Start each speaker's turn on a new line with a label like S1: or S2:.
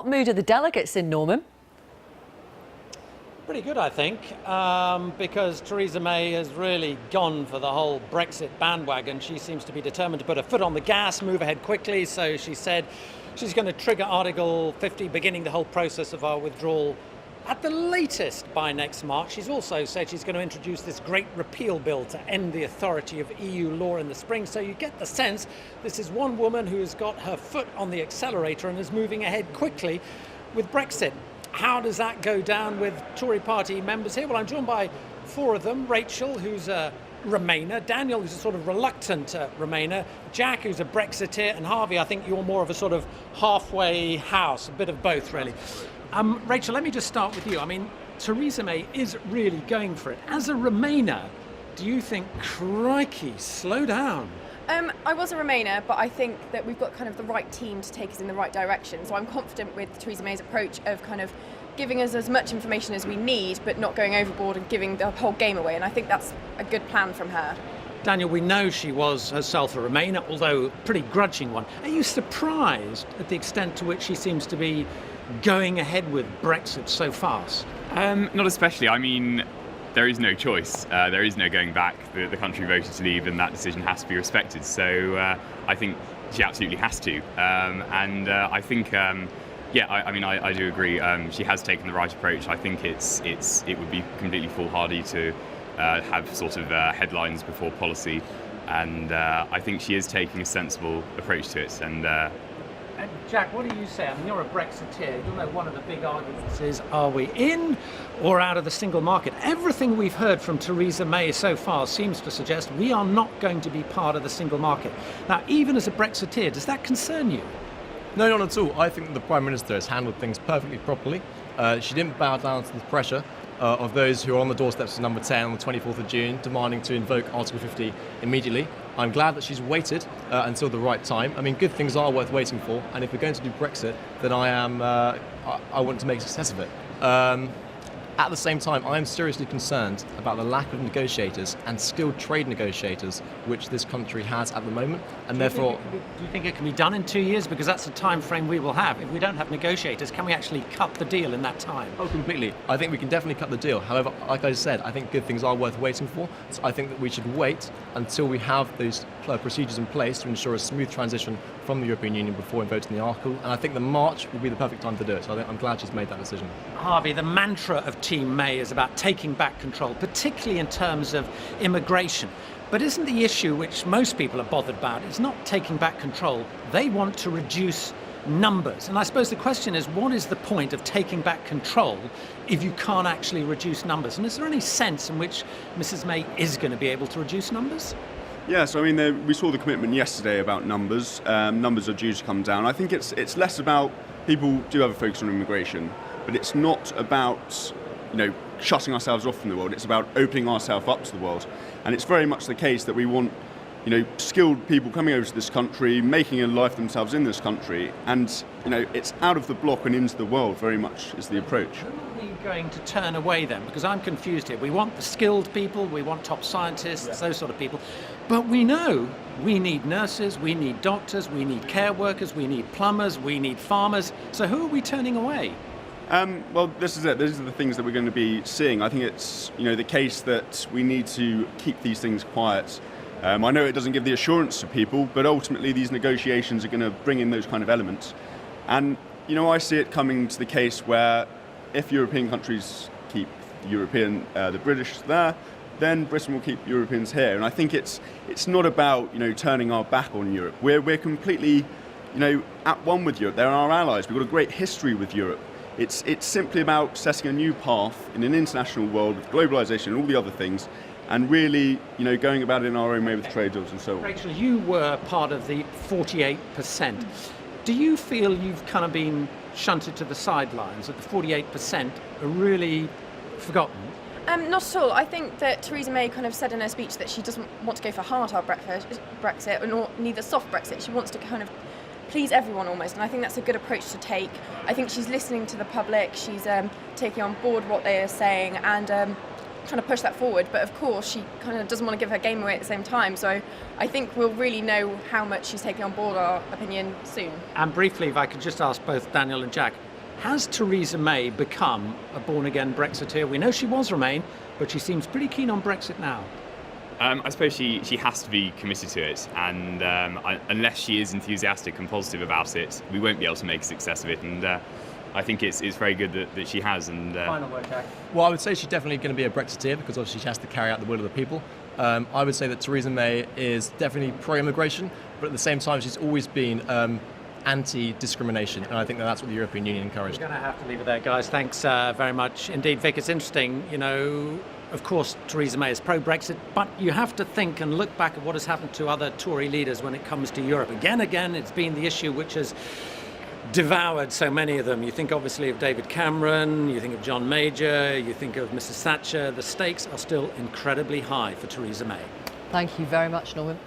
S1: What mood are the delegates in, Norman?
S2: Pretty good, I think, because Theresa May has really gone for the whole Brexit bandwagon. She seems to be determined to put her foot on the gas, move ahead quickly. So she said she's going to trigger Article 50, beginning the whole process of our withdrawal at the latest by next March. She's also said she's going to introduce this great repeal bill to end the authority of EU law in the spring. So you get the sense this is one woman who's got her foot on the accelerator and is moving ahead quickly with Brexit. How does that go down with Tory party members here? Well, I'm joined by four of them. Rachel, who's a Remainer, Daniel, who's a sort of reluctant Remainer, Jack, who's a Brexiteer, and Harvey, I think you're more of a sort of halfway house, a bit of both, really. Rachel, let me just start with you. I mean, Theresa May is really going for it. As a Remainer, do you think, crikey, slow down?
S3: I was a Remainer, but I think that we've got kind of the right team to take us in the right direction. So I'm confident with Theresa May's approach of kind of giving us as much information as we need, but not going overboard and giving the whole game away. And I think that's a good plan from her.
S2: Daniel, we know she was herself a Remainer, although a pretty grudging one. Are you surprised at the extent to which she seems to be going ahead with Brexit so fast?
S4: Not especially. I mean, there is no choice. There is no going back. The country voted to leave, and that decision has to be respected. So I think she absolutely has to. I think, I do agree. She has taken the right approach. I think it would be completely foolhardy to have sort of headlines before policy, and I think she is taking a sensible approach to it. And
S2: Jack, what do you say? I mean, you're a Brexiteer. You know, one of the big arguments is, are we in or out of the single market? Everything we've heard from Theresa May so far seems to suggest we are not going to be part of the single market. Now, even as a Brexiteer, does that concern you?
S5: No, not at all. I think the Prime Minister has handled things perfectly properly. She didn't bow down to the pressure of those who are on the doorsteps of number 10 on the 24th of June, demanding to invoke Article 50 immediately. I'm glad that she's waited until the right time. I mean, good things are worth waiting for, and if we're going to do Brexit, then I want to make a success of it. At the same time, I am seriously concerned about the lack of negotiators and skilled trade negotiators which this country has at the moment, and therefore...
S2: Do you think it can be done in 2 years? Because that's the time frame we will have. If we don't have negotiators, can we actually cut the deal in that time?
S5: Oh, completely. I think we can definitely cut the deal. However, like I said, I think good things are worth waiting for. So I think that we should wait until we have those procedures in place to ensure a smooth transition from the European Union before voting the article. And I think that March will be the perfect time to do it. So I'm glad she's made that decision.
S2: Harvey, the mantra of Team May is about taking back control, particularly in terms of immigration. But isn't the issue which most people are bothered about is not taking back control? They want to reduce numbers. And I suppose the question is, what is the point of taking back control if you can't actually reduce numbers? And is there any sense in which Mrs May is going to be able to reduce numbers?
S6: Yes, I mean, we saw the commitment yesterday about numbers. Numbers are due to come down. I think it's less about, people do have a focus on immigration, but it's not about, shutting ourselves off from the world. It's about opening ourselves up to the world. And it's very much the case that we want, skilled people coming over to this country, making a life themselves in this country. And, it's out of the block and into the world very much is the approach.
S2: Who are we going to turn away then? Because I'm confused here. We want the skilled people, we want top scientists, those sort of people. But we know we need nurses, we need doctors, we need care workers, we need plumbers, we need farmers. So who are we turning away?
S6: Well, this is it. These are the things that we're going to be seeing. I think it's, the case that we need to keep these things quiet. I know it doesn't give the assurance to people, but ultimately these negotiations are going to bring in those kind of elements. And, I see it coming to the case where if European countries keep the British there, then Britain will keep Europeans here. And I think it's not about, turning our back on Europe. We're completely, at one with Europe. They're our allies. We've got a great history with Europe. It's simply about setting a new path in an international world with globalisation and all the other things, and really, going about it in our own way with trade deals and so on.
S2: Rachel, you were part of the 48%. Do you feel you've kind of been shunted to the sidelines, that the 48% are really forgotten?
S3: Not at all. I think that Theresa May kind of said in her speech that she doesn't want to go for hard Brexit, nor neither soft Brexit. She wants to kind of please everyone almost, and I think that's a good approach to take. I think she's listening to the public, she's taking on board what they are saying and trying to push that forward, but of course she kind of doesn't want to give her game away at the same time, so I think we'll really know how much she's taking on board our opinion soon.
S2: And briefly, if I could just ask both Daniel and Jack, Has Theresa May become a born-again Brexiteer? We know she was Remain, but she seems pretty keen on Brexit now.
S4: I suppose she has to be committed to it, and unless she is enthusiastic and positive about it, we won't be able to make a success of it. And I think it's very good that she has. And
S2: Final word, Jack.
S5: Well, I would say she's definitely going to be a Brexiteer because obviously she has to carry out the will of the people. I would say that Theresa May is definitely pro-immigration, but at the same time she's always been anti-discrimination, and I think that's what the European Union encouraged.
S2: We're going to have to leave it there, guys. Thanks very much indeed, Vic. It's interesting, you know, of course Theresa May is pro-Brexit, but you have to think and look back at what has happened to other Tory leaders when it comes to Europe. Again, it's been the issue which has devoured so many of them. You think obviously of David Cameron, you think of John Major, you think of Mrs Thatcher. The stakes are still incredibly high for Theresa May.
S1: Thank you very much, Norman.